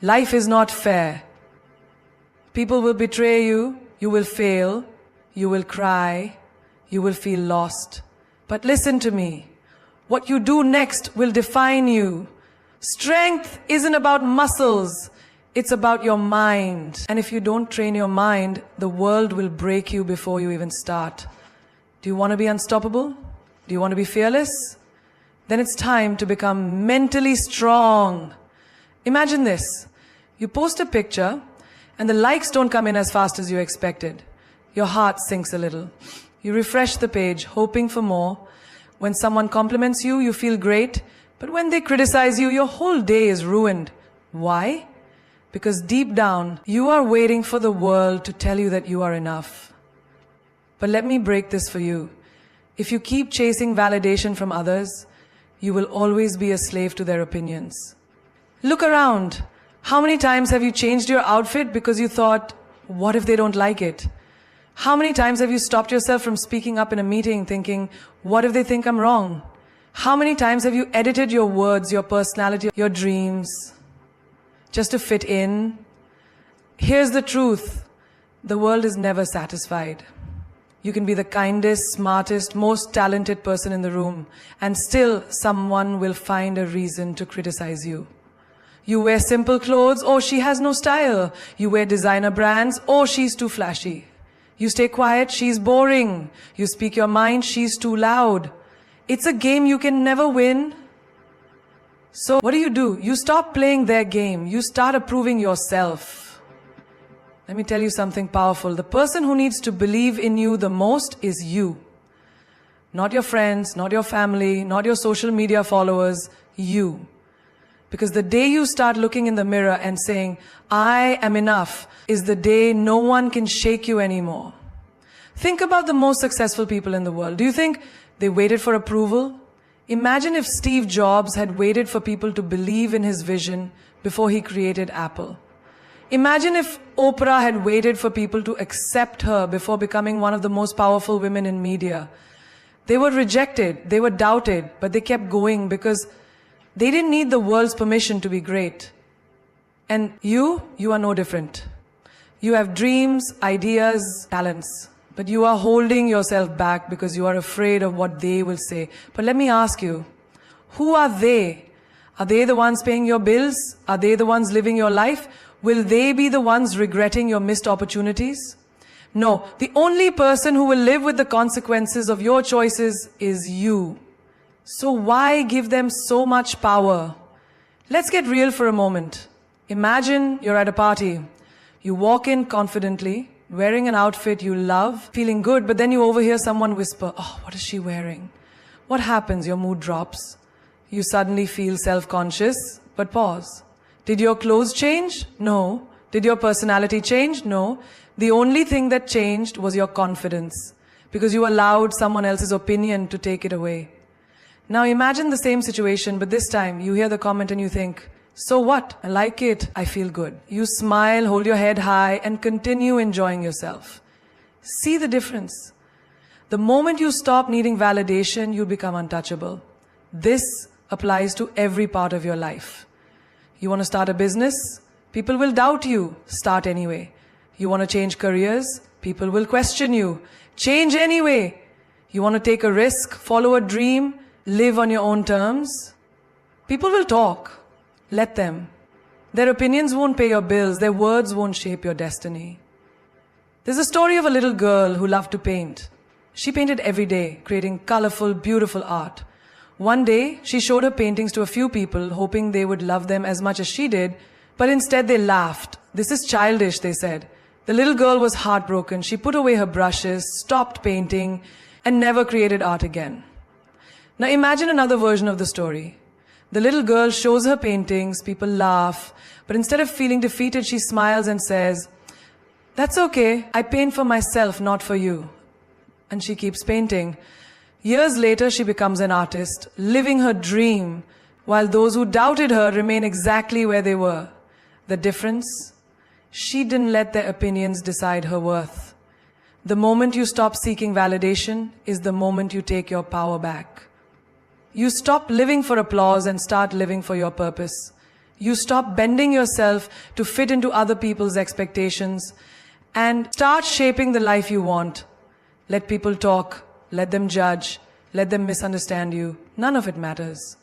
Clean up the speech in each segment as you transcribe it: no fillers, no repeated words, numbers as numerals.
Life is not fair. People will betray you, you will fail, you will cry, you will feel lost. But listen to me. What you do next will define you. Strength isn't about muscles. It's about your mind. And if you don't train your mind, the world will break you before you even start. Do you want to be unstoppable? Do you want to be fearless? Then it's time to become mentally strong. Imagine this. You post a picture and the likes don't come in as fast as you expected. Your heart sinks a little. You refresh the page, hoping for more. When someone compliments you, you feel great. But when they criticize you, your whole day is ruined. Why? Because deep down, you are waiting for the world to tell you that you are enough. But let me break this for you. If you keep chasing validation from others, you will always be a slave to their opinions. Look around. How many times have you changed your outfit because you thought, what if they don't like it? How many times have you stopped yourself from speaking up in a meeting thinking, what if they think I'm wrong? How many times have you edited your words, your personality, your dreams, just to fit in? Here's the truth. The world is never satisfied. You can be the kindest, smartest, most talented person in the room, and still someone will find a reason to criticize you. You wear simple clothes, oh, she has no style. You wear designer brands, oh, she's too flashy. You stay quiet, she's boring. You speak your mind, she's too loud. It's a game you can never win. So what do? You stop playing their game. You start approving yourself. Let me tell you something powerful. The person who needs to believe in you the most is you. Not your friends, not your family, not your social media followers, you. Because the day you start looking in the mirror and saying, I am enough, is the day no one can shake you anymore. Think about the most successful people in the world. Do you think they waited for approval? Imagine if Steve Jobs had waited for people to believe in his vision before he created Apple. Imagine if Oprah had waited for people to accept her before becoming one of the most powerful women in media. They were rejected, they were doubted, but they kept going because they didn't need the world's permission to be great. And you are no different. You have dreams, ideas, talents, but you are holding yourself back because you are afraid of what they will say. But let me ask you, who are they? Are they the ones paying your bills? Are they the ones living your life? Will they be the ones regretting your missed opportunities? No, the only person who will live with the consequences of your choices is you. So why give them so much power? Let's get real for a moment. Imagine you're at a party. You walk in confidently, wearing an outfit you love, feeling good, but then you overhear someone whisper, oh, what is she wearing? What happens? Your mood drops. You suddenly feel self-conscious, but pause. Did your clothes change? No. Did your personality change? No. The only thing that changed was your confidence, because you allowed someone else's opinion to take it away. Now imagine the same situation, but this time you hear the comment and you think, so what? I like it. I feel good. You smile, hold your head high, and continue enjoying yourself. See the difference. The moment you stop needing validation, you become untouchable. This applies to every part of your life. You want to start a business? People will doubt you. Start anyway. You want to change careers? People will question you. Change anyway. You want to take a risk, follow a dream, live on your own terms? People will talk. Let them. Their opinions won't pay your bills. Their words won't shape your destiny. There's a story of a little girl who loved to paint. She painted every day, creating colorful, beautiful art. One day, she showed her paintings to a few people, hoping they would love them as much as she did, but instead they laughed. This is childish, they said. The little girl was heartbroken. She put away her brushes, stopped painting, and never created art again. Now imagine another version of the story. The little girl shows her paintings, people laugh, but instead of feeling defeated, she smiles and says, that's okay, I paint for myself, not for you. And she keeps painting. Years later, she becomes an artist, living her dream, while those who doubted her remain exactly where they were. The difference? She didn't let their opinions decide her worth. The moment you stop seeking validation is the moment you take your power back. You stop living for applause and start living for your purpose. You stop bending yourself to fit into other people's expectations and start shaping the life you want. Let people talk, let them judge, let them misunderstand you. None of it matters.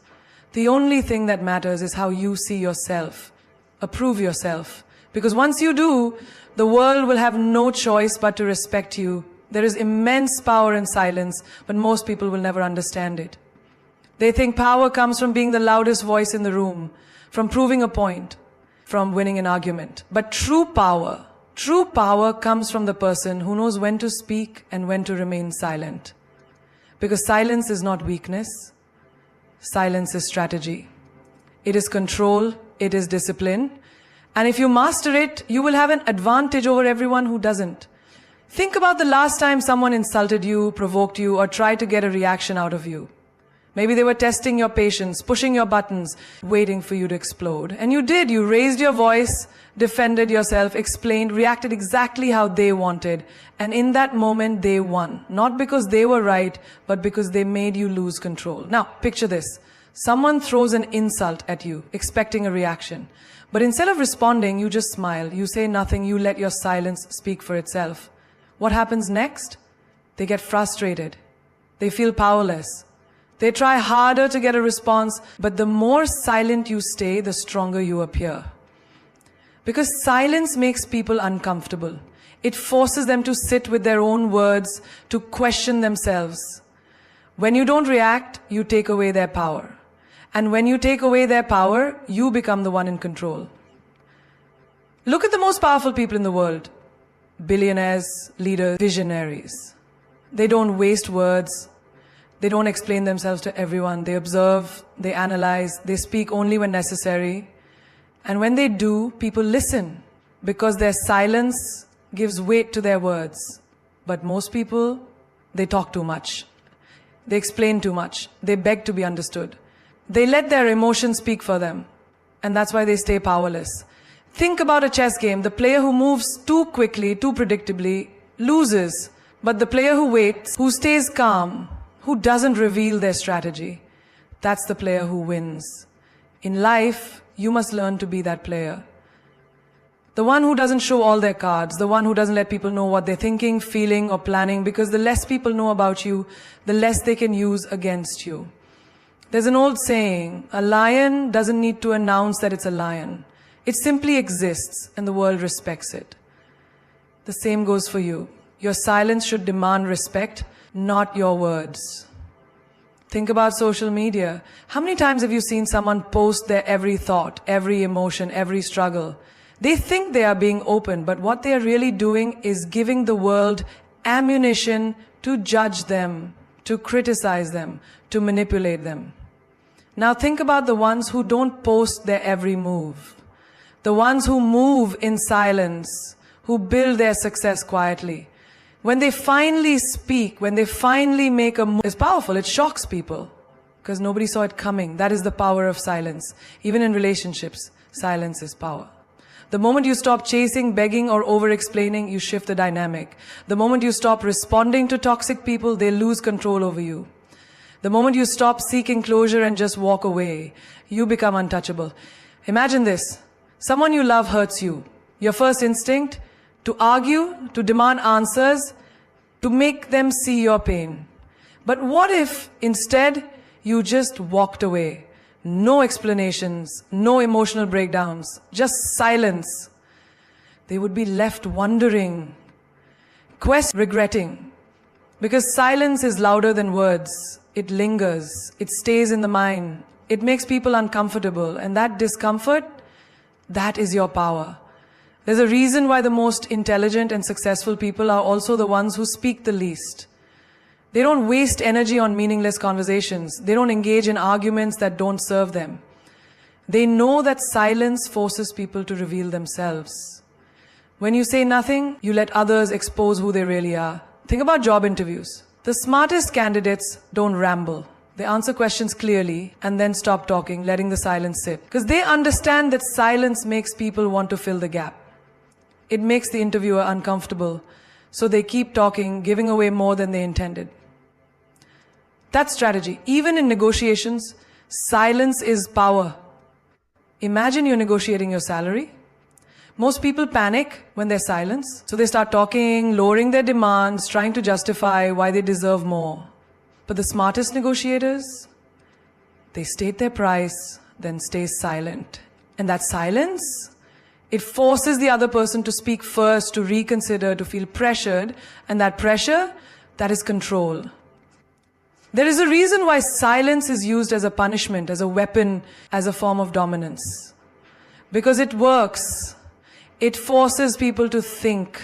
The only thing that matters is how you see yourself. Approve yourself. Because once you do, the world will have no choice but to respect you. There is immense power in silence, but most people will never understand it. They think power comes from being the loudest voice in the room, from proving a point, from winning an argument. But true power comes from the person who knows when to speak and when to remain silent. Because silence is not weakness. Silence is strategy. It is control. It is discipline. And if you master it, you will have an advantage over everyone who doesn't. Think about the last time someone insulted you, provoked you, or tried to get a reaction out of you. Maybe they were testing your patience, pushing your buttons, waiting for you to explode. And you did. You raised your voice, defended yourself, explained, reacted exactly how they wanted. And in that moment, they won. Not because they were right, but because they made you lose control. Now, picture this. Someone throws an insult at you, expecting a reaction. But instead of responding, you just smile. You say nothing. You let your silence speak for itself. What happens next? They get frustrated. They feel powerless. They try harder to get a response, but the more silent you stay, the stronger you appear. Because silence makes people uncomfortable. It forces them to sit with their own words, to question themselves. When you don't react, you take away their power. And when you take away their power, you become the one in control. Look at the most powerful people in the world. Billionaires, leaders, visionaries. They don't waste words. They don't explain themselves to everyone. They observe, they analyze, they speak only when necessary. And when they do, people listen because their silence gives weight to their words. But most people, they talk too much. They explain too much. They beg to be understood. They let their emotions speak for them. And that's why they stay powerless. Think about a chess game. The player who moves too quickly, too predictably, loses. But the player who waits, who stays calm, who doesn't reveal their strategy, that's the player who wins. In life, you must learn to be that player. The one who doesn't show all their cards, the one who doesn't let people know what they're thinking, feeling, or planning, because the less people know about you, the less they can use against you. There's an old saying, a lion doesn't need to announce that it's a lion. It simply exists, and the world respects it. The same goes for you. Your silence should demand respect, not your words. Think about social media. How many times have you seen someone post their every thought, every emotion, every struggle? They think they are being open, but what they are really doing is giving the world ammunition to judge them, to criticize them, to manipulate them. Now think about the ones who don't post their every move. The ones who move in silence, who build their success quietly. When they finally speak, when they finally make a move, it's powerful. It shocks people because nobody saw it coming. That is the power of silence. Even in relationships, silence is power. The moment you stop chasing, begging, or over-explaining, you shift the dynamic. The moment you stop responding to toxic people, they lose control over you. The moment you stop seeking closure and just walk away, you become untouchable. Imagine this. Someone you love hurts you. Your first instinct, to argue, to demand answers, to make them see your pain. But what if instead you just walked away? No explanations, no emotional breakdowns, just silence. They would be left wondering, regretting. Because silence is louder than words. It lingers. It stays in the mind. It makes people uncomfortable. And that discomfort, that is your power. There's a reason why the most intelligent and successful people are also the ones who speak the least. They don't waste energy on meaningless conversations. They don't engage in arguments that don't serve them. They know that silence forces people to reveal themselves. When you say nothing, you let others expose who they really are. Think about job interviews. The smartest candidates don't ramble. They answer questions clearly and then stop talking, letting the silence sit. Because they understand that silence makes people want to fill the gap. It makes the interviewer uncomfortable. So they keep talking, giving away more than they intended. That's strategy. Even in negotiations, silence is power. Imagine you're negotiating your salary. Most people panic when there's silence. So they start talking, lowering their demands, trying to justify why they deserve more. But the smartest negotiators, they state their price, then stay silent. And that silence, it forces the other person to speak first, to reconsider, to feel pressured. And that pressure, that is control. There is a reason why silence is used as a punishment, as a weapon, as a form of dominance. Because it works. It forces people to think.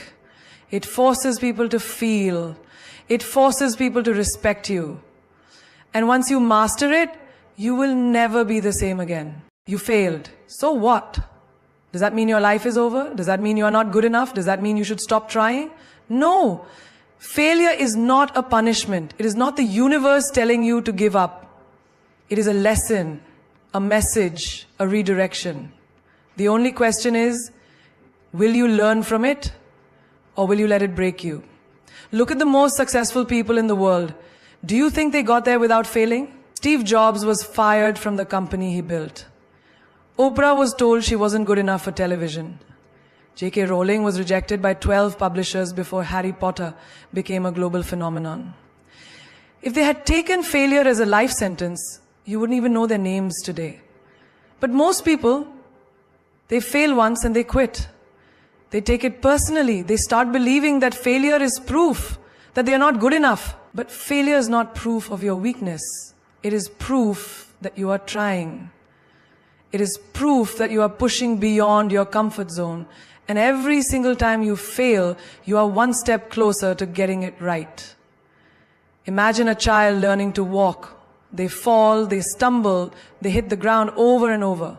It forces people to feel. It forces people to respect you. And once you master it, you will never be the same again. You failed. So what? Does that mean your life is over? Does that mean you are not good enough? Does that mean you should stop trying? No. Failure is not a punishment. It is not the universe telling you to give up. It is a lesson, a message, a redirection. The only question is, will you learn from it or will you let it break you? Look at the most successful people in the world. Do you think they got there without failing? Steve Jobs was fired from the company he built. Oprah was told she wasn't good enough for television. J.K. Rowling was rejected by 12 publishers before Harry Potter became a global phenomenon. If they had taken failure as a life sentence, you wouldn't even know their names today. But most people, they fail once and they quit. They take it personally. They start believing that failure is proof that they are not good enough. But failure is not proof of your weakness. It is proof that you are trying. It is proof that you are pushing beyond your comfort zone. And every single time you fail, you are one step closer to getting it right. Imagine a child learning to walk. They fall, they stumble, they hit the ground over and over.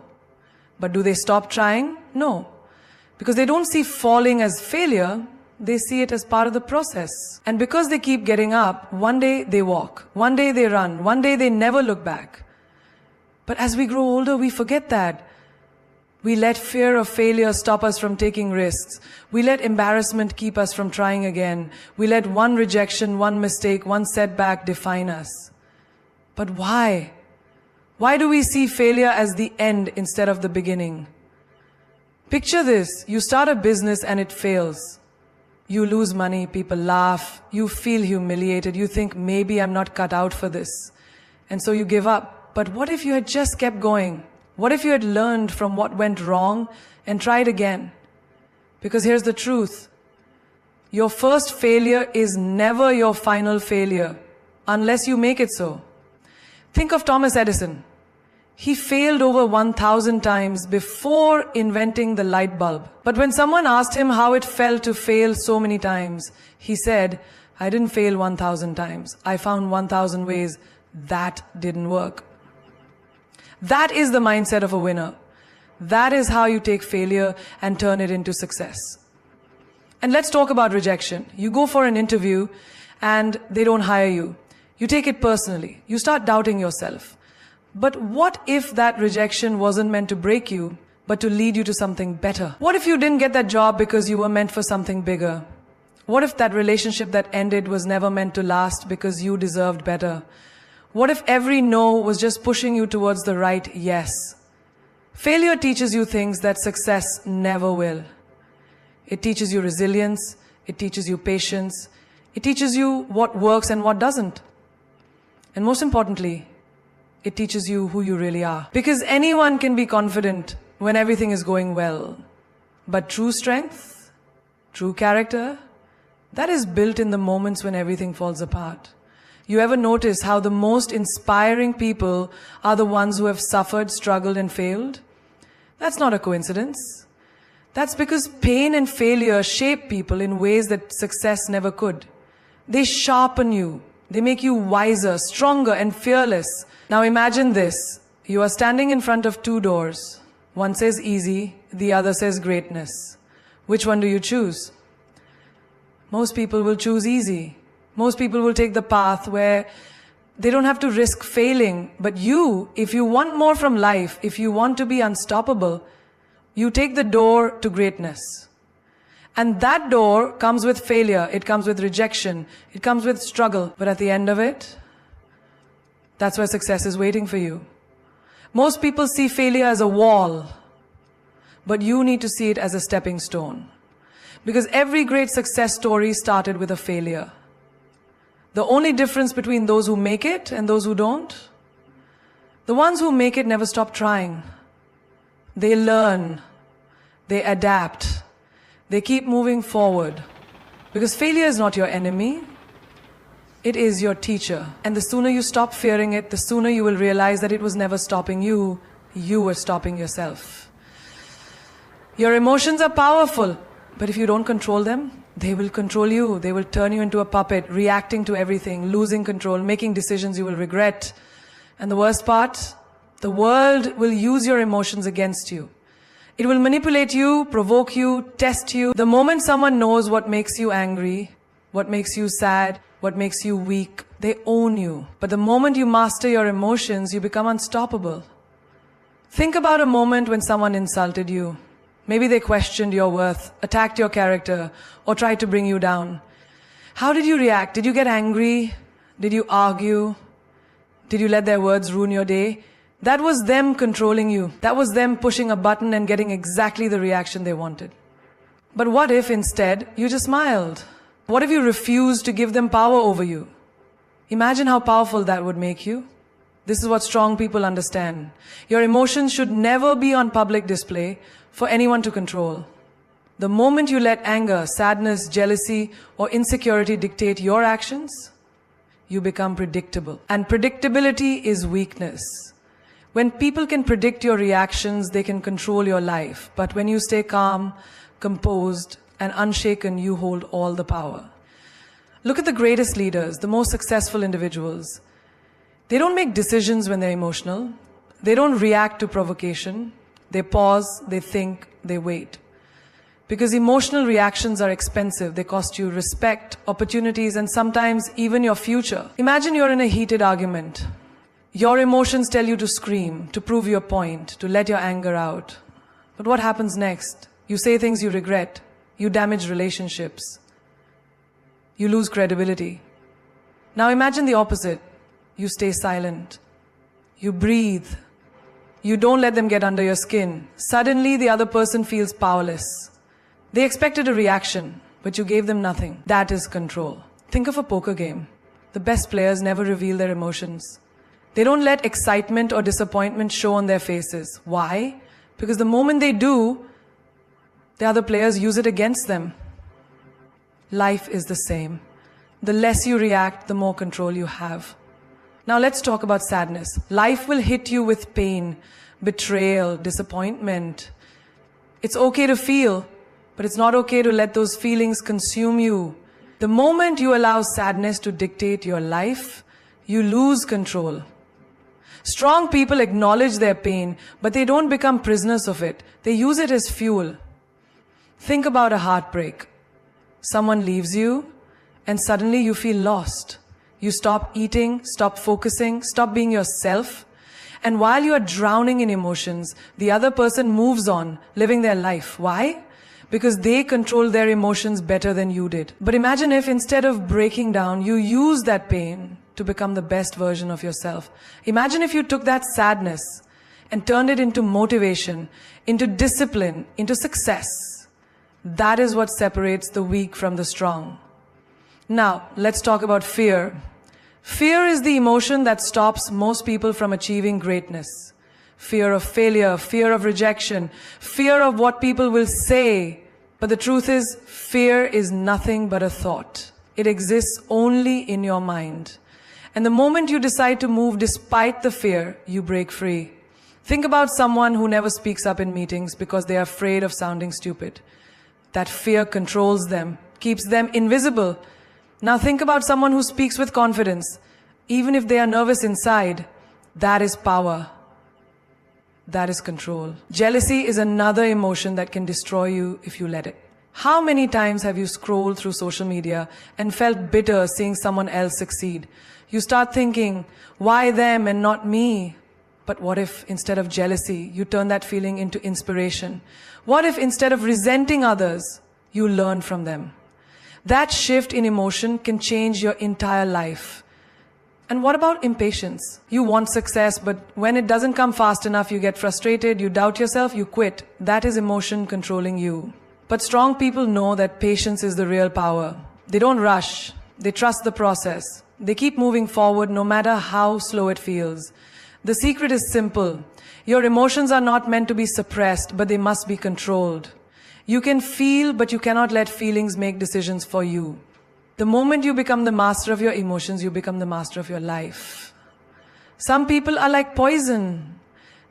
But do they stop trying? No. Because they don't see falling as failure, they see it as part of the process. And because they keep getting up, one day they walk, one day they run, one day they never look back. But as we grow older, we forget that. We let fear of failure stop us from taking risks. We let embarrassment keep us from trying again. We let one rejection, one mistake, one setback define us. But why? Why do we see failure as the end instead of the beginning? Picture this. You start a business and it fails. You lose money, people laugh, you feel humiliated, you think maybe I'm not cut out for this. And so you give up. But what if you had just kept going? What if you had learned from what went wrong and tried again? Because here's the truth. Your first failure is never your final failure, unless you make it so. Think of Thomas Edison. He failed over 1,000 times before inventing the light bulb. But when someone asked him how it felt to fail so many times, he said, I didn't fail 1,000 times. I found 1,000 ways that didn't work. That is the mindset of a winner. That is how you take failure and turn it into success. And let's talk about rejection. You go for an interview and they don't hire you. You take it personally. You start doubting yourself. But what if that rejection wasn't meant to break you, but to lead you to something better? What if you didn't get that job because you were meant for something bigger? What if that relationship that ended was never meant to last because you deserved better? What if every no was just pushing you towards the right yes? Failure teaches you things that success never will. It teaches you resilience. It teaches you patience. It teaches you what works and what doesn't. And most importantly, it teaches you who you really are. Because anyone can be confident when everything is going well. But true strength, true character, that is built in the moments when everything falls apart. You ever notice how the most inspiring people are the ones who have suffered, struggled, and failed? That's not a coincidence. That's because pain and failure shape people in ways that success never could. They sharpen you. They make you wiser, stronger, and fearless. Now imagine this. You are standing in front of two doors. One says easy, the other says greatness. Which one do you choose? Most people will choose easy. Most people will take the path where they don't have to risk failing. But you, if you want more from life, if you want to be unstoppable, you take the door to greatness. And that door comes with failure. It comes with rejection. It comes with struggle. But at the end of it, that's where success is waiting for you. Most people see failure as a wall, but you need to see it as a stepping stone. Because every great success story started with a failure. The only difference between those who make it and those who don't, the ones who make it never stop trying. They learn, they adapt, they keep moving forward. Because failure is not your enemy, it is your teacher. And the sooner you stop fearing it, the sooner you will realize that it was never stopping you, you were stopping yourself. Your emotions are powerful, but if you don't control them, they will control you. They will turn you into a puppet, reacting to everything, losing control, making decisions you will regret. And the worst part, the world will use your emotions against you. It will manipulate you, provoke you, test you. The moment someone knows what makes you angry, what makes you sad, what makes you weak, they own you. But the moment you master your emotions, you become unstoppable. Think about a moment when someone insulted you. Maybe they questioned your worth, attacked your character, or tried to bring you down. How did you react? Did you get angry? Did you argue? Did you let their words ruin your day? That was them controlling you. That was them pushing a button and getting exactly the reaction they wanted. But what if instead you just smiled? What if you refused to give them power over you? Imagine how powerful that would make you. This is what strong people understand. Your emotions should never be on public display for anyone to control. The moment you let anger, sadness, jealousy, or insecurity dictate your actions, you become predictable. And predictability is weakness. When people can predict your reactions, they can control your life. But when you stay calm, composed, and unshaken, you hold all the power. Look at the greatest leaders, the most successful individuals. They don't make decisions when they're emotional. They don't react to provocation. They pause, they think, they wait. Because emotional reactions are expensive. They cost you respect, opportunities, and sometimes even your future. Imagine you're in a heated argument. Your emotions tell you to scream, to prove your point, to let your anger out. But what happens next? You say things you regret. You damage relationships. You lose credibility. Now imagine the opposite. You stay silent. You breathe. You don't let them get under your skin. Suddenly the other person feels powerless. They expected a reaction, but you gave them nothing. That is control. Think of a poker game. The best players never reveal their emotions. They don't let excitement or disappointment show on their faces. Why? Because the moment they do, the other players use it against them. Life is the same. The less you react, the more control you have. Now let's talk about sadness. Life will hit you with pain, betrayal, disappointment. It's okay to feel, but it's not okay to let those feelings consume you. The moment you allow sadness to dictate your life, you lose control. Strong people acknowledge their pain, but they don't become prisoners of it. They use it as fuel. Think about a heartbreak. Someone leaves you, and suddenly you feel lost. You stop eating, stop focusing, stop being yourself. And while you are drowning in emotions, the other person moves on, living their life. Why? Because they control their emotions better than you did. But imagine if instead of breaking down, you use that pain to become the best version of yourself. Imagine if you took that sadness and turned it into motivation, into discipline, into success. That is what separates the weak from the strong. Now, let's talk about fear. Fear is the emotion that stops most people from achieving greatness. Fear of failure, fear of rejection, fear of what people will say. But the truth is, fear is nothing but a thought. It exists only in your mind. And the moment you decide to move despite the fear, you break free. Think about someone who never speaks up in meetings because they are afraid of sounding stupid. That fear controls them, keeps them invisible. Now think about someone who speaks with confidence. Even if they are nervous inside, that is power. That is control. Jealousy is another emotion that can destroy you if you let it. How many times have you scrolled through social media and felt bitter seeing someone else succeed? You start thinking, why them and not me? But what if instead of jealousy, you turn that feeling into inspiration? What if instead of resenting others, you learn from them? That shift in emotion can change your entire life. And what about impatience? You want success, but when it doesn't come fast enough, you get frustrated, you doubt yourself, you quit. That is emotion controlling you. But strong people know that patience is the real power. They don't rush. They trust the process. They keep moving forward no matter how slow it feels. The secret is simple. Your emotions are not meant to be suppressed, but they must be controlled. You can feel, but you cannot let feelings make decisions for you. The moment you become the master of your emotions, you become the master of your life. Some people are like poison.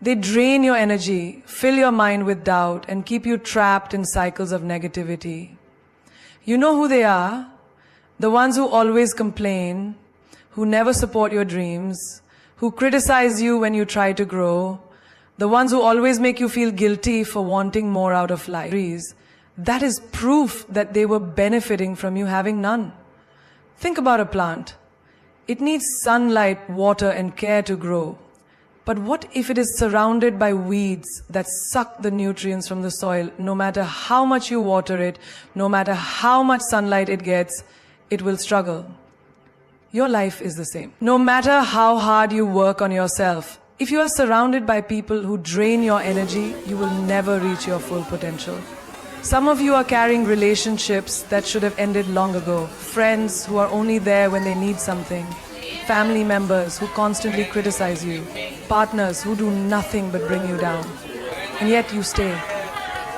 They drain your energy, fill your mind with doubt, and keep you trapped in cycles of negativity. You know who they are? The ones who always complain, who never support your dreams, who criticize you when you try to grow, the ones who always make you feel guilty for wanting more out of life. That is proof that they were benefiting from you having none. Think about a plant. It needs sunlight, water, and care to grow. But what if it is surrounded by weeds that suck the nutrients from the soil? No matter how much you water it, no matter how much sunlight it gets, it will struggle. Your life is the same. No matter how hard you work on yourself, if you are surrounded by people who drain your energy, you will never reach your full potential. Some of you are carrying relationships that should have ended long ago. Friends who are only there when they need something. Family members who constantly criticize you. Partners who do nothing but bring you down. And yet you stay.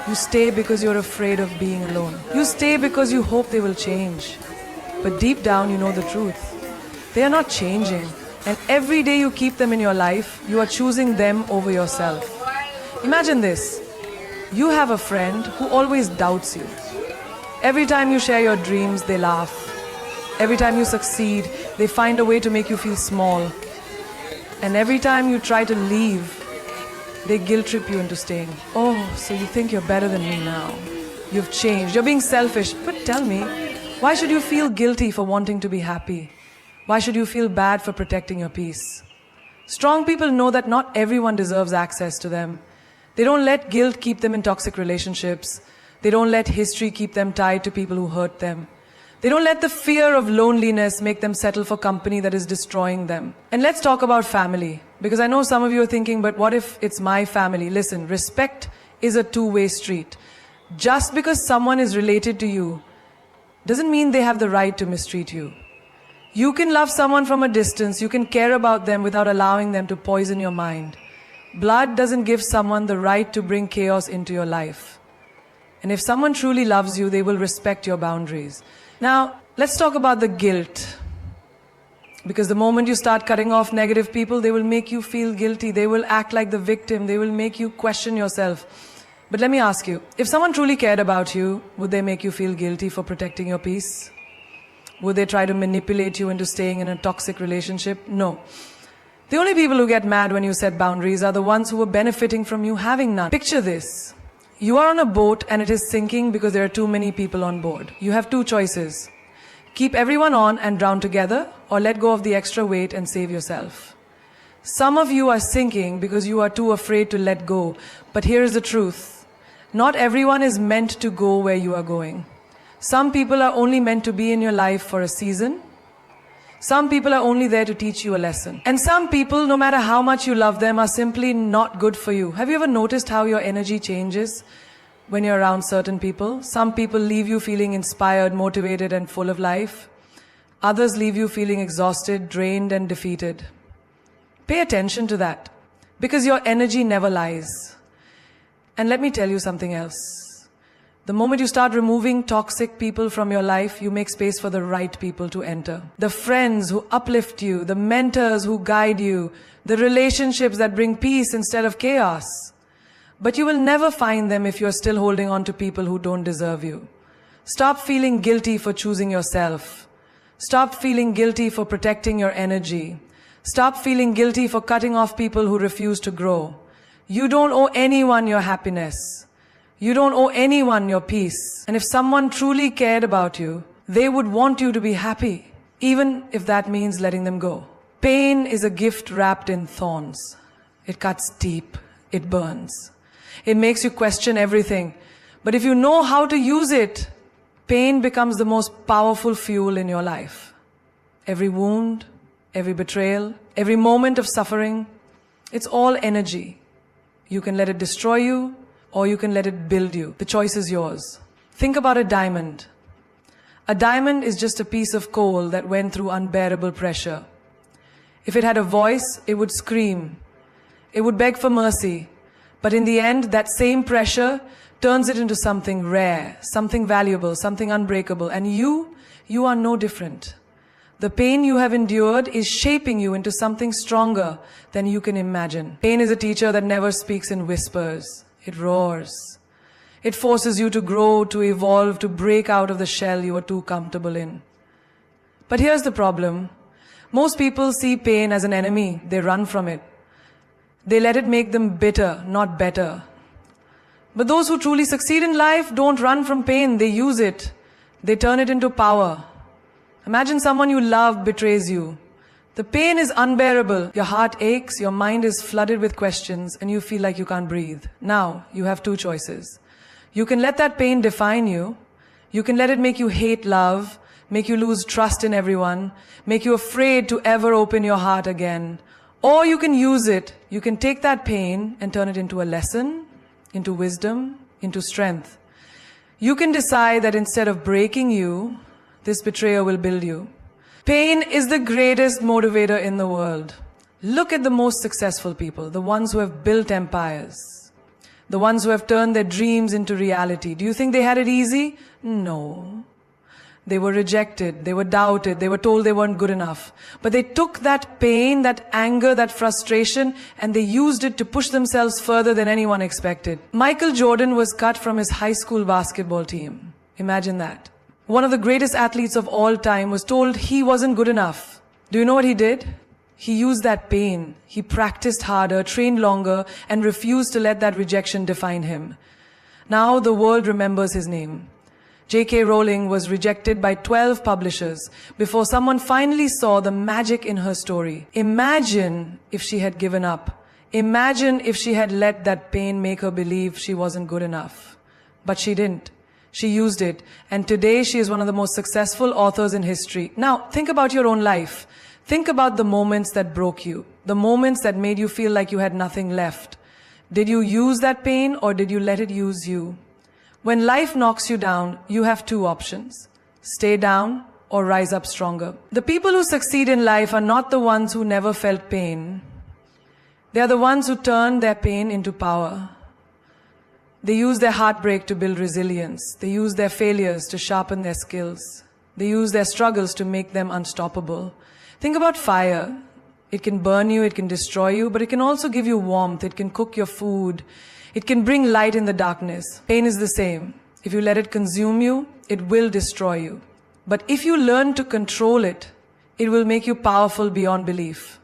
You stay because you're afraid of being alone. You stay because you hope they will change. But deep down you know the truth. They are not changing. And every day you keep them in your life, you are choosing them over yourself. Imagine this. You have a friend who always doubts you. Every time you share your dreams, they laugh. Every time you succeed, they find a way to make you feel small. And every time you try to leave, they guilt trip you into staying. Oh, so you think you're better than me now. You've changed. You're being selfish. But tell me, why should you feel guilty for wanting to be happy? Why should you feel bad for protecting your peace? Strong people know that not everyone deserves access to them. They don't let guilt keep them in toxic relationships. They don't let history keep them tied to people who hurt them. They don't let the fear of loneliness make them settle for company that is destroying them. And let's talk about family. Because I know some of you are thinking, but what if it's my family? Listen, respect is a two-way street. Just because someone is related to you doesn't mean they have the right to mistreat you. You can love someone from a distance. You can care about them without allowing them to poison your mind. Blood doesn't give someone the right to bring chaos into your life. And if someone truly loves you, they will respect your boundaries. Now, let's talk about the guilt. Because the moment you start cutting off negative people, they will make you feel guilty. They will act like the victim. They will make you question yourself. But let me ask you, if someone truly cared about you, would they make you feel guilty for protecting your peace? Would they try to manipulate you into staying in a toxic relationship? No. The only people who get mad when you set boundaries are the ones who are benefiting from you having none. Picture this. You are on a boat and it is sinking because there are too many people on board. You have two choices. Keep everyone on and drown together, or let go of the extra weight and save yourself. Some of you are sinking because you are too afraid to let go. But here is the truth. Not everyone is meant to go where you are going. Some people are only meant to be in your life for a season. Some people are only there to teach you a lesson. And some people, no matter how much you love them, are simply not good for you. Have you ever noticed how your energy changes when you're around certain people? Some people leave you feeling inspired, motivated, and full of life. Others leave you feeling exhausted, drained, and defeated. Pay attention to that, because your energy never lies. And let me tell you something else. The moment you start removing toxic people from your life, you make space for the right people to enter. The friends who uplift you, the mentors who guide you, the relationships that bring peace instead of chaos. But you will never find them if you're still holding on to people who don't deserve you. Stop feeling guilty for choosing yourself. Stop feeling guilty for protecting your energy. Stop feeling guilty for cutting off people who refuse to grow. You don't owe anyone your happiness. You don't owe anyone your peace. And if someone truly cared about you, they would want you to be happy, even if that means letting them go. Pain is a gift wrapped in thorns. It cuts deep. It burns. It makes you question everything. But if you know how to use it, pain becomes the most powerful fuel in your life. Every wound, every betrayal, every moment of suffering, it's all energy. You can let it destroy you, or you can let it build you. The choice is yours. Think about a diamond. A diamond is just a piece of coal that went through unbearable pressure. If it had a voice, it would scream. It would beg for mercy. But in the end, that same pressure turns it into something rare, something valuable, something unbreakable. And you are no different. The pain you have endured is shaping you into something stronger than you can imagine. Pain is a teacher that never speaks in whispers. It roars. It forces you to grow, to evolve, to break out of the shell you are too comfortable in. But here's the problem. Most people see pain as an enemy. They run from it. They let it make them bitter, not better. But those who truly succeed in life don't run from pain. They use it. They turn it into power. Imagine someone you love betrays you. The pain is unbearable. Your heart aches, your mind is flooded with questions, and you feel like you can't breathe. Now, you have two choices. You can let that pain define you. You can let it make you hate love, make you lose trust in everyone, make you afraid to ever open your heart again. Or you can use it. You can take that pain and turn it into a lesson, into wisdom, into strength. You can decide that instead of breaking you, this betrayer will build you. Pain is the greatest motivator in the world. Look at the most successful people, the ones who have built empires, the ones who have turned their dreams into reality. Do you think they had it easy? No. They were rejected, they were doubted, they were told they weren't good enough. But they took that pain, that anger, that frustration, and they used it to push themselves further than anyone expected. Michael Jordan was cut from his high school basketball team. Imagine that. One of the greatest athletes of all time was told he wasn't good enough. Do you know what he did? He used that pain. He practiced harder, trained longer, and refused to let that rejection define him. Now the world remembers his name. J.K. Rowling was rejected by 12 publishers before someone finally saw the magic in her story. Imagine if she had given up. Imagine if she had let that pain make her believe she wasn't good enough. But she didn't. She used it. And today she is one of the most successful authors in history. Now, think about your own life. Think about the moments that broke you. The moments that made you feel like you had nothing left. Did you use that pain or did you let it use you? When life knocks you down, you have two options. Stay down or rise up stronger. The people who succeed in life are not the ones who never felt pain. They are the ones who turn their pain into power. They use their heartbreak to build resilience. They use their failures to sharpen their skills. They use their struggles to make them unstoppable. Think about fire. It can burn you, it can destroy you, but it can also give you warmth. It can cook your food. It can bring light in the darkness. Pain is the same. If you let it consume you, it will destroy you. But if you learn to control it, it will make you powerful beyond belief.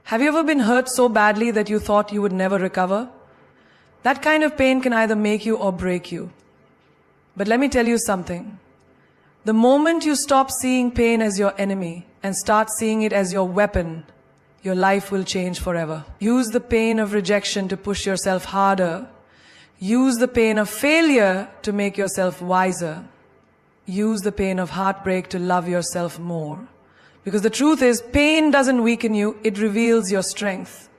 Have you ever been hurt so badly that you thought you would never recover? That kind of pain can either make you or break you. But let me tell you something. The moment you stop seeing pain as your enemy and start seeing it as your weapon, your life will change forever. Use the pain of rejection to push yourself harder. Use the pain of failure to make yourself wiser. Use the pain of heartbreak to love yourself more. Because the truth is, pain doesn't weaken you, it reveals your strength.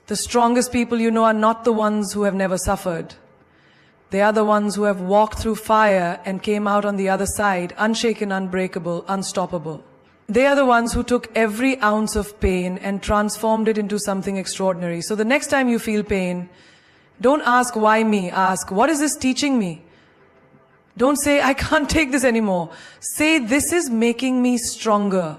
The strongest people you know are not the ones who have never suffered. They are the ones who have walked through fire and came out on the other side, unshaken, unbreakable, unstoppable. They are the ones who took every ounce of pain and transformed it into something extraordinary. So the next time you feel pain, don't ask why me, ask what is this teaching me? Don't say I can't take this anymore. Say this is making me stronger.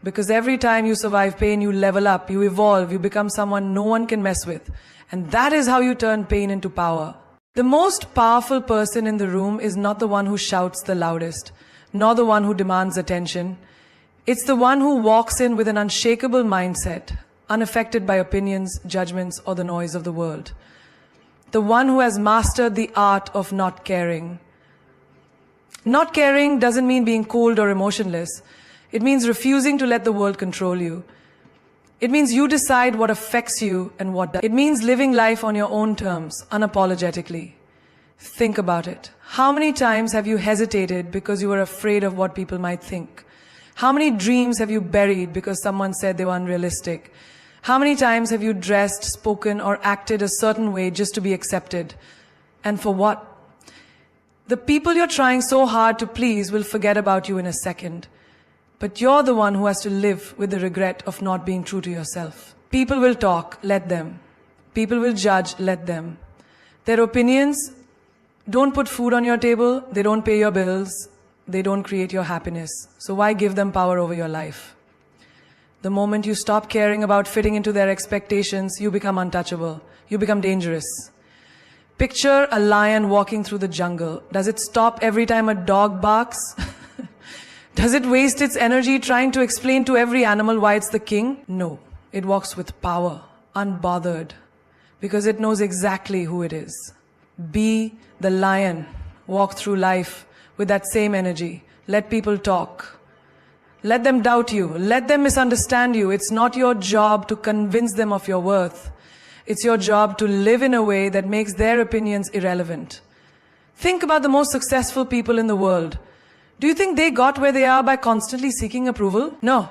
Because every time you survive pain, you level up, you evolve, you become someone no one can mess with. And that is how you turn pain into power. The most powerful person in the room is not the one who shouts the loudest, nor the one who demands attention. It's the one who walks in with an unshakable mindset, unaffected by opinions, judgments, or the noise of the world. The one who has mastered the art of not caring. Not caring doesn't mean being cold or emotionless. It means refusing to let the world control you. It means you decide what affects you and what doesn't. It means living life on your own terms, unapologetically. Think about it. How many times have you hesitated because you were afraid of what people might think? How many dreams have you buried because someone said they were unrealistic? How many times have you dressed, spoken, or acted a certain way just to be accepted? And for what? The people you're trying so hard to please will forget about you in a second. But you're the one who has to live with the regret of not being true to yourself. People will talk, let them. People will judge, let them. Their opinions don't put food on your table, they don't pay your bills, they don't create your happiness. So why give them power over your life? The moment you stop caring about fitting into their expectations, you become untouchable. You become dangerous. Picture a lion walking through the jungle. Does it stop every time a dog barks? Does it waste its energy trying to explain to every animal why it's the king? No. It walks with power, unbothered, because it knows exactly who it is. Be the lion. Walk through life with that same energy. Let people talk. Let them doubt you. Let them misunderstand you. It's not your job to convince them of your worth. It's your job to live in a way that makes their opinions irrelevant. Think about the most successful people in the world. Do you think they got where they are by constantly seeking approval? No.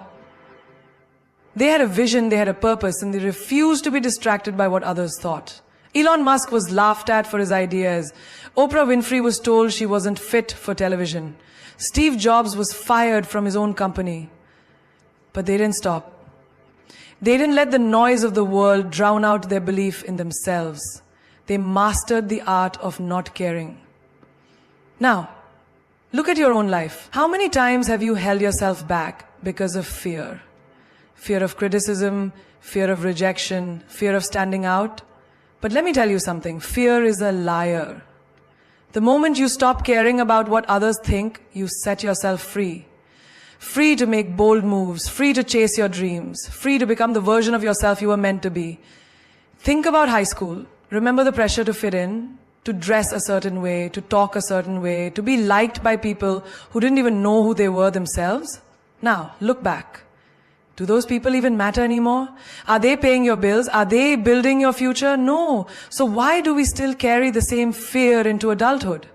They had a vision, they had a purpose, and they refused to be distracted by what others thought. Elon Musk was laughed at for his ideas. Oprah Winfrey was told she wasn't fit for television. Steve Jobs was fired from his own company. But they didn't stop. They didn't let the noise of the world drown out their belief in themselves. They mastered the art of not caring. Now, look at your own life. How many times have you held yourself back because of fear? Fear of criticism, fear of rejection, fear of standing out. But let me tell you something, fear is a liar. The moment you stop caring about what others think, you set yourself free. Free to make bold moves, free to chase your dreams, free to become the version of yourself you were meant to be. Think about high school. Remember the pressure to fit in, to dress a certain way, to talk a certain way, to be liked by people who didn't even know who they were themselves? Now, look back. Do those people even matter anymore? Are they paying your bills? Are they building your future? No. So why do we still carry the same fear into adulthood?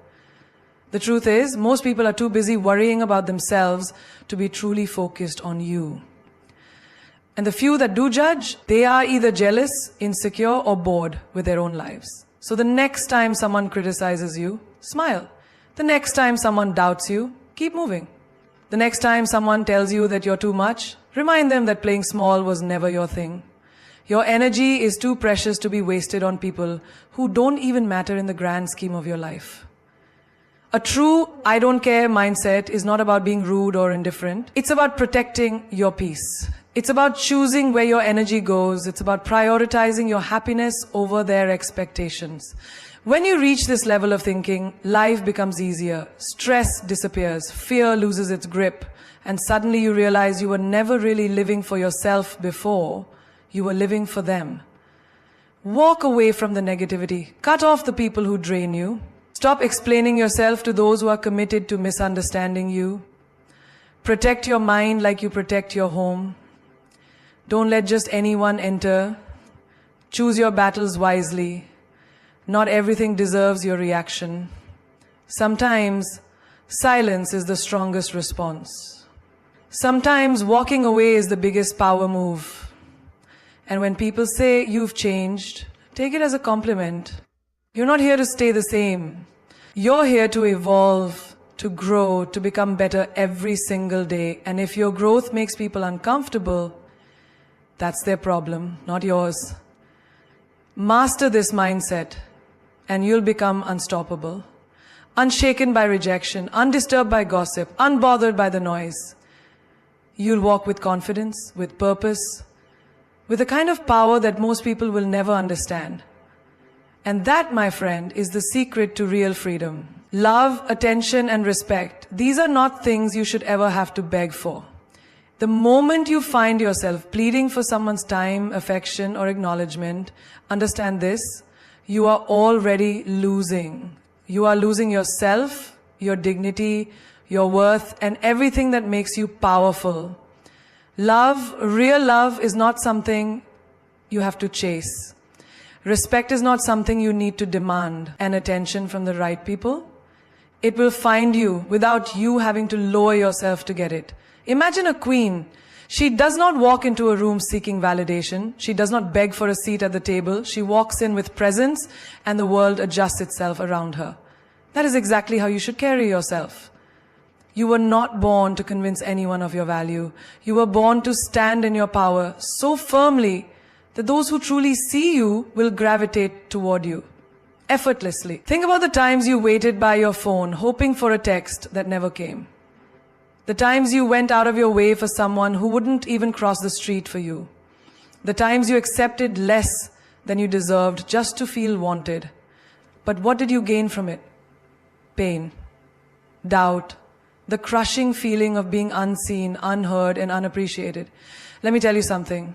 The truth is, most people are too busy worrying about themselves to be truly focused on you. And the few that do judge, they are either jealous, insecure, or bored with their own lives. So the next time someone criticizes you, smile. The next time someone doubts you, keep moving. The next time someone tells you that you're too much, remind them that playing small was never your thing. Your energy is too precious to be wasted on people who don't even matter in the grand scheme of your life. A true I don't care mindset is not about being rude or indifferent. It's about protecting your peace. It's about choosing where your energy goes. It's about prioritizing your happiness over their expectations. When you reach this level of thinking, life becomes easier. Stress disappears. Fear loses its grip. And suddenly you realize you were never really living for yourself before. You were living for them. Walk away from the negativity. Cut off the people who drain you. Stop explaining yourself to those who are committed to misunderstanding you. Protect your mind like you protect your home. Don't let just anyone enter. Choose your battles wisely. Not everything deserves your reaction. Sometimes silence is the strongest response. Sometimes walking away is the biggest power move. And when people say you've changed, take it as a compliment. You're not here to stay the same. You're here to evolve, to grow, to become better every single day. And if your growth makes people uncomfortable, that's their problem, not yours. Master this mindset, and you'll become unstoppable. Unshaken by rejection, undisturbed by gossip, unbothered by the noise. You'll walk with confidence, with purpose, with a kind of power that most people will never understand. And that, my friend, is the secret to real freedom. Love, attention, and respect. These are not things you should ever have to beg for. The moment you find yourself pleading for someone's time, affection, or acknowledgement, understand this, you are already losing. You are losing yourself, your dignity, your worth, and everything that makes you powerful. Love, real love, is not something you have to chase. Respect is not something you need to demand. And attention from the right people, It will find you without you having to lower yourself to get it. Imagine a queen. She does not walk into a room seeking validation. She does not beg for a seat at the table. She walks in with presence and the world adjusts itself around her. That is exactly how you should carry yourself. You were not born to convince anyone of your value. You were born to stand in your power so firmly that those who truly see you will gravitate toward you effortlessly. Think about the times you waited by your phone hoping for a text that never came. The times you went out of your way for someone who wouldn't even cross the street for you. The times you accepted less than you deserved just to feel wanted. But what did you gain from it? Pain, doubt, the crushing feeling of being unseen, unheard, and unappreciated. Let me tell you something.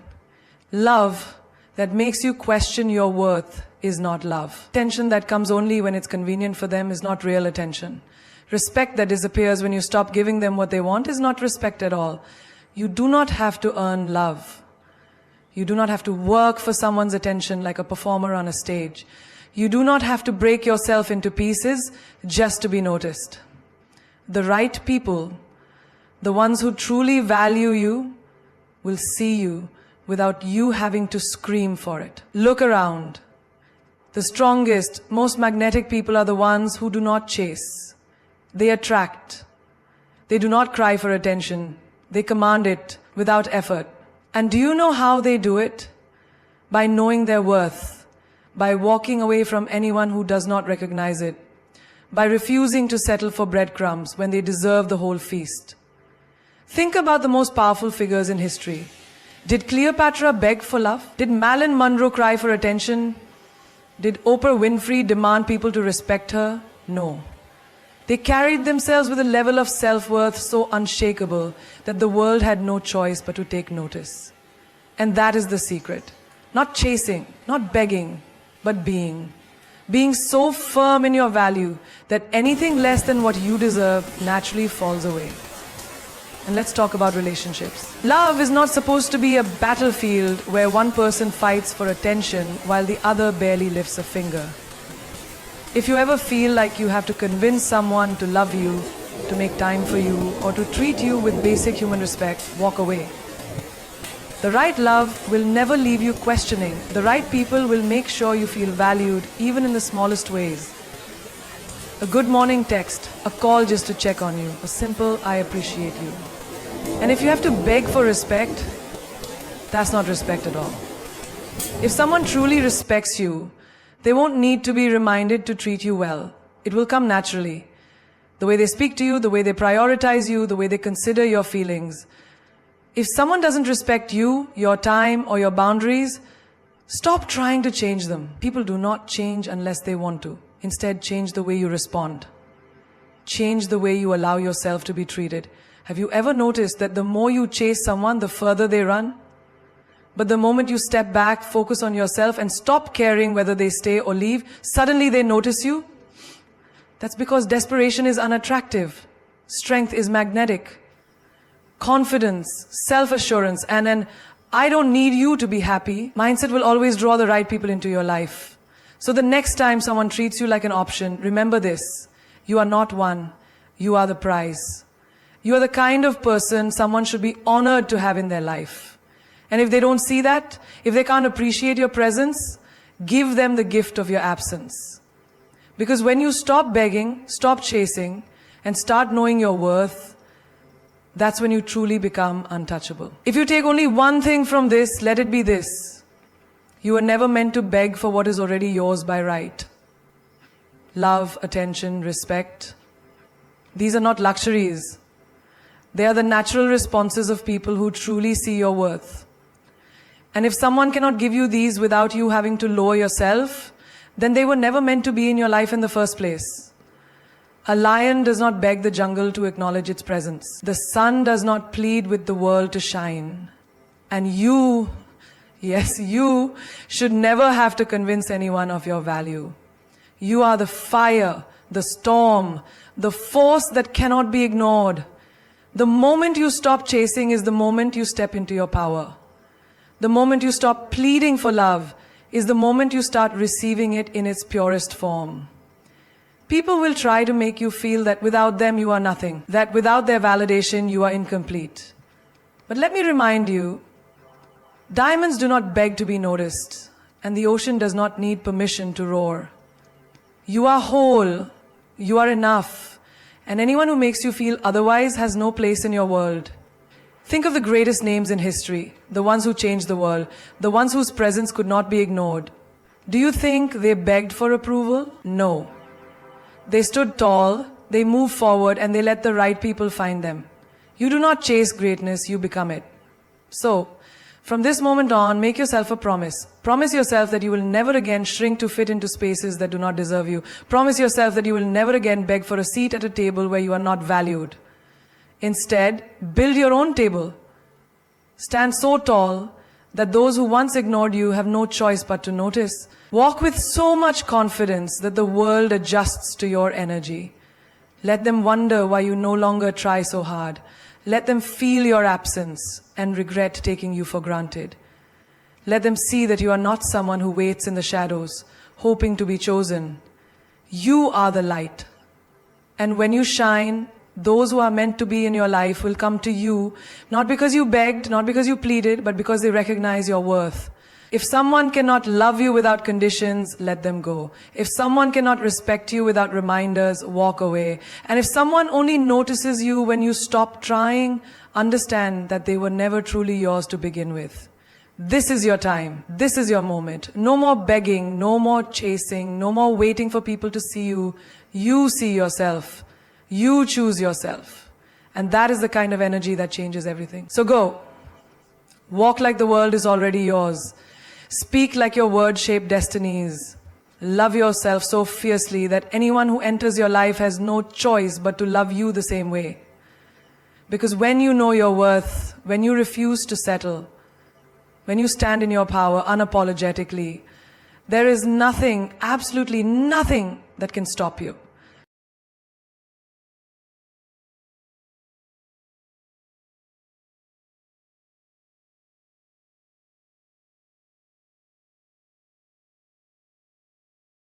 Love that makes you question your worth is not love. Attention that comes only when it's convenient for them is not real attention. Respect that disappears when you stop giving them what they want is not respect at all. You do not have to earn love. You do not have to work for someone's attention like a performer on a stage. You do not have to break yourself into pieces just to be noticed. The right people, the ones who truly value you, will see you without you having to scream for it. Look around. The strongest, most magnetic people are the ones who do not chase. They attract. They do not cry for attention. They command it without effort. And do you know how they do it? By knowing their worth, by walking away from anyone who does not recognize it, by refusing to settle for breadcrumbs when they deserve the whole feast. Think about the most powerful figures in history. Did Cleopatra beg for love? Did Marilyn Monroe cry for attention? Did Oprah Winfrey demand people to respect her? No. They carried themselves with a level of self-worth so unshakable that the world had no choice but to take notice. And that is the secret. Not chasing, not begging, but being. Being so firm in your value that anything less than what you deserve naturally falls away. And let's talk about relationships. Love is not supposed to be a battlefield where one person fights for attention while the other barely lifts a finger. If you ever feel like you have to convince someone to love you, to make time for you, or to treat you with basic human respect, walk away. The right love will never leave you questioning. The right people will make sure you feel valued, even in the smallest ways. A good morning text, a call just to check on you, a simple "I appreciate you." And if you have to beg for respect, that's not respect at all. If someone truly respects you, they won't need to be reminded to treat you well. It will come naturally. The way they speak to you, the way they prioritize you, the way they consider your feelings. If someone doesn't respect you, your time, or your boundaries, stop trying to change them. People do not change unless they want to. Instead, change the way you respond. Change the way you allow yourself to be treated. Have you ever noticed that the more you chase someone, the further they run? But the moment you step back, focus on yourself, and stop caring whether they stay or leave, suddenly they notice you? That's because desperation is unattractive. Strength is magnetic. Confidence, self-assurance, and an "I don't need you to be happy" mindset will always draw the right people into your life. So the next time someone treats you like an option, remember this. You are not one. You are the prize. You are the kind of person someone should be honored to have in their life. And if they don't see that, if they can't appreciate your presence, give them the gift of your absence. Because when you stop begging, stop chasing, and start knowing your worth, that's when you truly become untouchable. If you take only one thing from this, let it be this. You were never meant to beg for what is already yours by right. Love, attention, respect. These are not luxuries. They are the natural responses of people who truly see your worth. And if someone cannot give you these without you having to lower yourself, then they were never meant to be in your life in the first place. A lion does not beg the jungle to acknowledge its presence. The sun does not plead with the world to shine. And you, yes, you should never have to convince anyone of your value. You are the fire, the storm, the force that cannot be ignored. The moment you stop chasing is the moment you step into your power. The moment you stop pleading for love is the moment you start receiving it in its purest form. People will try to make you feel that without them you are nothing, that without their validation you are incomplete. But let me remind you, diamonds do not beg to be noticed, and the ocean does not need permission to roar. You are whole, you are enough, and anyone who makes you feel otherwise has no place in your world. Think of the greatest names in history, the ones who changed the world, the ones whose presence could not be ignored. Do you think they begged for approval? No. They stood tall, they moved forward, and they let the right people find them. You do not chase greatness, you become it. So, from this moment on, make yourself a promise. Promise yourself that you will never again shrink to fit into spaces that do not deserve you. Promise yourself that you will never again beg for a seat at a table where you are not valued. Instead, build your own table. Stand so tall that those who once ignored you have no choice but to notice. Walk with so much confidence that the world adjusts to your energy. Let them wonder why you no longer try so hard. Let them feel your absence and regret taking you for granted. Let them see that you are not someone who waits in the shadows, hoping to be chosen. You are the light. And when you shine, those who are meant to be in your life will come to you, not because you begged, not because you pleaded, but because they recognize your worth. If someone cannot love you without conditions, let them go. If someone cannot respect you without reminders, walk away. And if someone only notices you when you stop trying, understand that they were never truly yours to begin with. This is your time. This is your moment. No more begging, no more chasing, no more waiting for people to see you. You see yourself. You choose yourself. And that is the kind of energy that changes everything. So go. Walk like the world is already yours. Speak like your words shape destinies. Love yourself so fiercely that anyone who enters your life has no choice but to love you the same way. Because when you know your worth, when you refuse to settle, when you stand in your power unapologetically, there is nothing, absolutely nothing that can stop you.